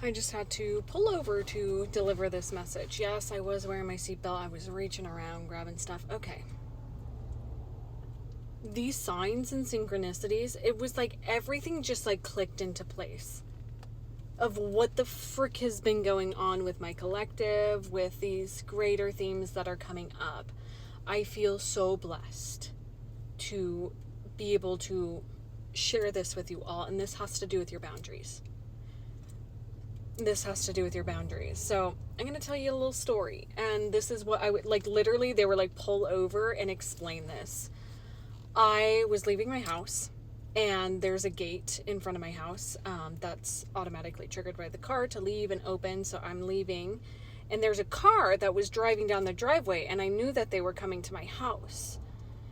I just had to pull over to deliver this message. Yes, I was wearing my seatbelt. I was reaching around, grabbing stuff. Okay. These signs and synchronicities, it was like everything just like clicked into place of what the frick has been going on with my collective, with these greater themes that are coming up. I feel so blessed to be able to share this with you all, and this has to do with your boundaries. This has to do with your boundaries. So I'm going to tell you a little story, and this is what I would like. Literally, they were like, pull over and explain this. I was leaving my house, and there's a gate in front of my house that's automatically triggered by the car to leave and open. So I'm leaving, and there's a car that was driving down the driveway, and I knew that they were coming to my house.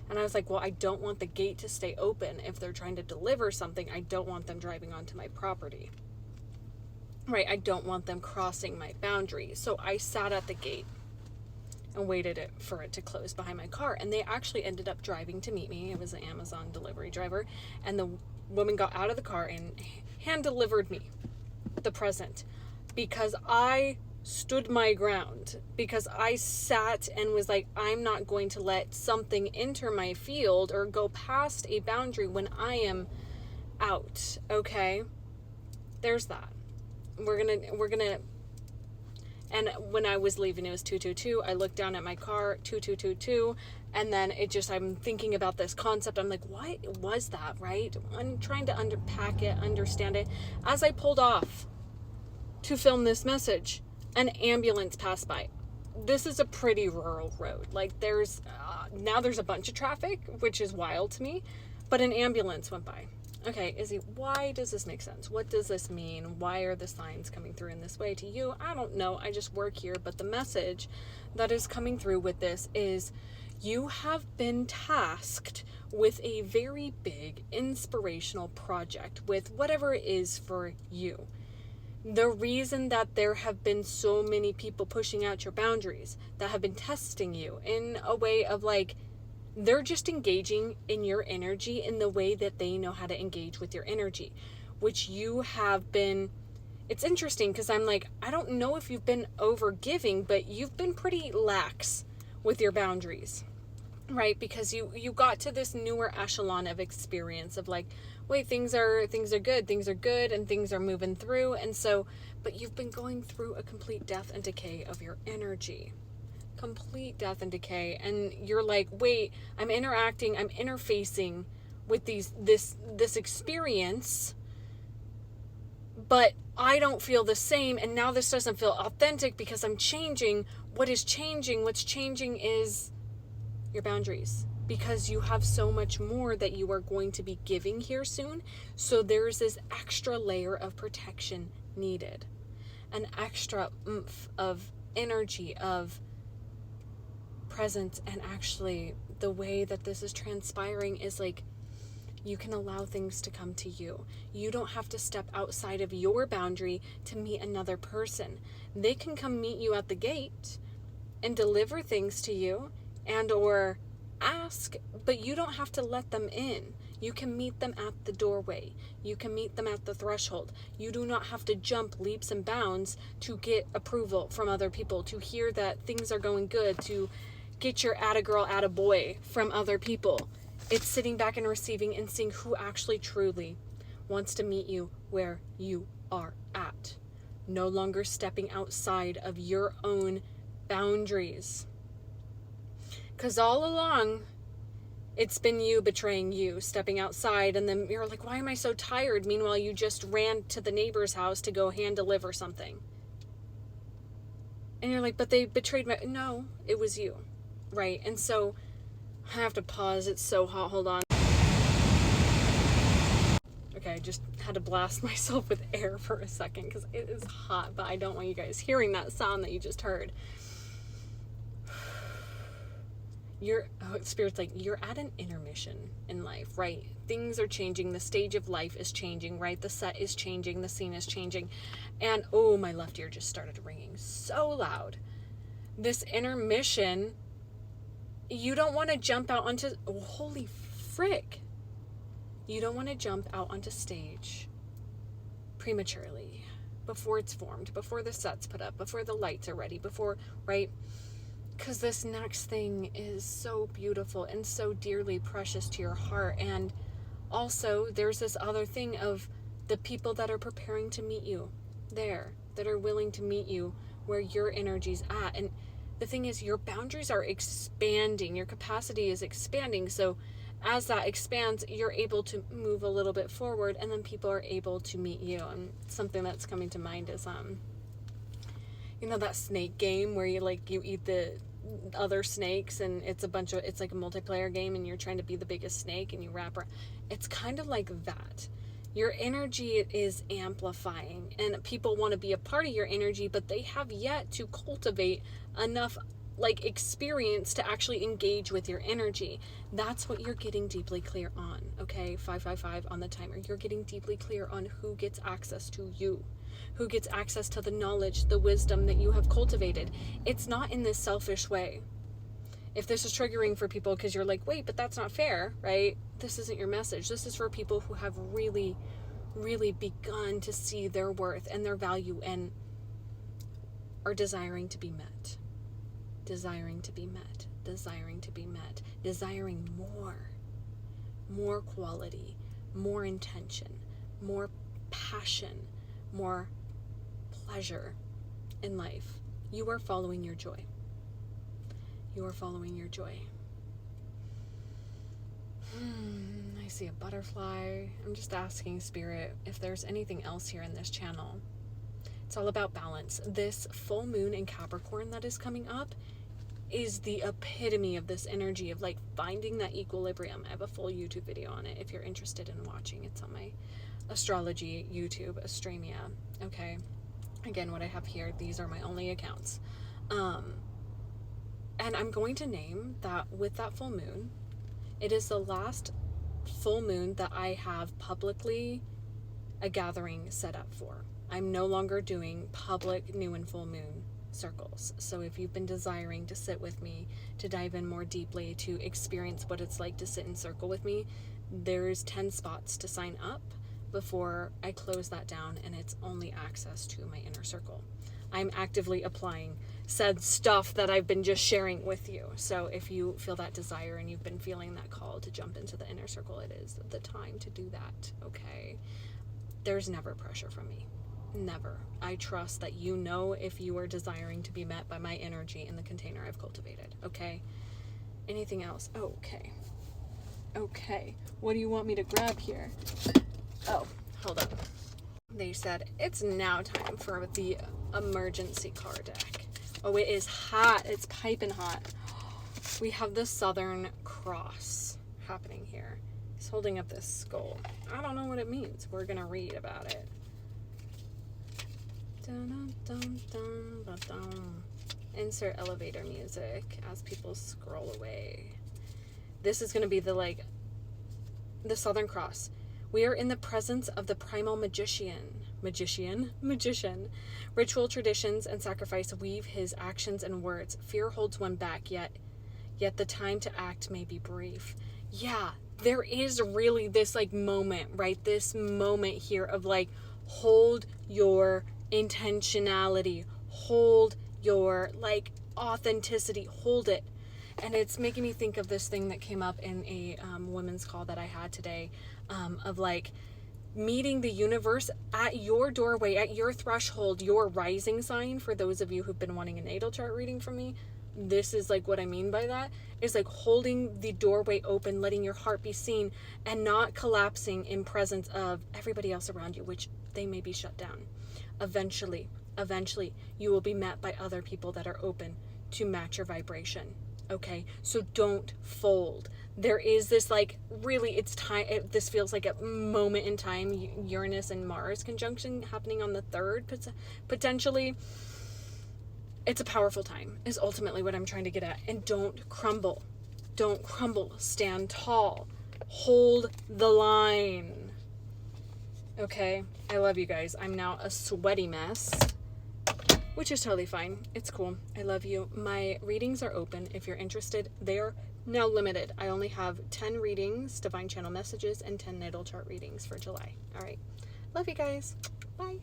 And I was like, well, I don't want the gate to stay open. If they're trying to deliver something, I don't want them driving onto my property. Right, I don't want them crossing my boundaries. So I sat at the gate and waited for it to close behind my car. And they actually ended up driving to meet me. It was an Amazon delivery driver. And the woman got out of the car and hand delivered me the present because I stood my ground, because I sat and was like, I'm not going to let something enter my field or go past a boundary when I am out. Okay, there's that. We're gonna, and when I was leaving, it was 222. I looked down at my car, 2222, and then I'm thinking about this concept. I'm like, what was that, right? I'm trying to unpack it, understand it. As I pulled off to film this message, an ambulance passed by. This is a pretty rural road. Like now there's a bunch of traffic, which is wild to me, but an ambulance went by. Okay, Izzy, why does this make sense? What does this mean? Why are the signs coming through in this way to you? I don't know. I just work here. But the message that is coming through with this is you have been tasked with a very big inspirational project with whatever it is for you. The reason that there have been so many people pushing out your boundaries, that have been testing you in a way of like, they're just engaging in your energy in the way that they know how to engage with your energy, which you have been. It's interesting because I'm like, I don't know if you've been over giving, but you've been pretty lax with your boundaries, right? Because you got to this newer echelon of experience of like, wait, things are good, and things are moving through. And so, but you've been going through a complete death and decay of your energy. Complete death and decay, and you're like, wait, I'm interfacing with this experience, but I don't feel the same, and now this doesn't feel authentic because I'm changing. What's changing is your boundaries, because you have so much more that you are going to be giving here soon. So there's this extra layer of protection needed, an extra oomph of energy, of presence. And actually the way that this is transpiring is like, you can allow things to come to you. You don't have to step outside of your boundary to meet another person. They can come meet you at the gate and deliver things to you and or ask, but you don't have to let them in. You can meet them at the doorway. You can meet them at the threshold. You do not have to jump leaps and bounds to get approval from other people, to hear that things are going good, to get your atta girl, atta boy from other people. It's sitting back and receiving and seeing who actually truly wants to meet you where you are at. No longer stepping outside of your own boundaries. Because all along, it's been you betraying you, stepping outside, and then you're like, why am I so tired? Meanwhile, you just ran to the neighbor's house to go hand deliver something. And you're like, but they betrayed my... No, it was you. Right? And so I have to pause. It's so hot. Hold on. Okay, I just had to blast myself with air for a second because it is hot, but I don't want you guys hearing that sound that you just heard. Spirit's like, you're at an intermission in life, right? Things are changing. The stage of life is changing, right? The set is changing. The scene is changing. And, oh, my left ear just started ringing so loud. This intermission, you don't want to jump out onto... Oh, holy frick. You don't want to jump out onto stage prematurely. before it's formed, before the set's put up, before the lights are ready, before, right? Because this next thing is so beautiful and so dearly precious to your heart. And also, there's this other thing of the people that are preparing to meet you there, that are willing to meet you where your energy's at. And the thing is, your boundaries are expanding, your capacity is expanding. So as that expands, you're able to move a little bit forward, and then people are able to meet you. And something that's coming to mind is you know that snake game where you eat the other snakes, and it's like a multiplayer game, and you're trying to be the biggest snake, and you wrap around. It's kind of like that. Your energy is amplifying, and people want to be a part of your energy, but they have yet to cultivate enough experience to actually engage with your energy. That's what you're getting deeply clear on. Okay, 555 on the timer. You're getting deeply clear on who gets access to you, who gets access to the knowledge, the wisdom that you have cultivated. It's not in this selfish way. If this is triggering for people because you're like, wait, but that's not fair, right? This isn't your message. This is for people who have really, really begun to see their worth and their value and are desiring to be met. Desiring to be met. Desiring to be met. Desiring more quality, more intention, more passion, more pleasure in life. You are following your joy. You are following your joy. I see a butterfly. I'm just asking Spirit if there's anything else here in this channel. It's all about balance. This full moon in Capricorn that is coming up is the epitome of this energy of finding that equilibrium. I have a full YouTube video on it if you're interested in watching. It's on my Astrology YouTube, Astremia. Okay. Again, what I have here, these are my only accounts. And I'm going to name that with that full moon. It is the last full moon that I have publicly a gathering set up for. I'm no longer doing public new and full moon circles. So if you've been desiring to sit with me, to dive in more deeply, to experience what it's like to sit in circle with me, there's 10 spots to sign up before I close that down, and it's only access to my inner circle. I'm actively applying said stuff that I've been just sharing with you. So if you feel that desire and you've been feeling that call to jump into the inner circle, it is the time to do that, okay? There's never pressure from me. Never. I trust that you know if you are desiring to be met by my energy in the container I've cultivated, okay? Anything else? Oh, okay. Okay. What do you want me to grab here? Oh, hold up. They said it's now time for the emergency card deck. Oh, it is hot. It's piping hot. We have the Southern Cross happening here. He's holding up this skull. I don't know what it means. We're going to read about it. Dun, dun, dun, dun, dun. Insert elevator music as people scroll away. This is going to be the Southern Cross. We are in the presence of the primal magician. Ritual traditions and sacrifice weave his actions and words. Fear holds one back, yet the time to act may be brief. Yeah, there is really this moment, right? This moment here of hold your intentionality, hold your authenticity, hold it. And it's making me think of this thing that came up in a women's call that I had today, of meeting the universe at your doorway, at your threshold, your rising sign. For those of you who've been wanting a natal chart reading from me, this is what I mean by that, is holding the doorway open, letting your heart be seen, and not collapsing in presence of everybody else around you, which they may be shut down. Eventually, you will be met by other people that are open to match your vibration. Okay, so don't fold. There is this really, it's time. This feels like a moment in time. Uranus and Mars conjunction happening on the 3rd, potentially. It's a powerful time, is ultimately what I'm trying to get at. And don't crumble. Don't crumble. Stand tall. Hold the line. Okay, I love you guys. I'm now a sweaty mess, which is totally fine. It's cool. I love you. My readings are open. If you're interested, they are now limited. I only have 10 readings, divine channel messages, and 10 natal chart readings for July. All right. Love you guys. Bye.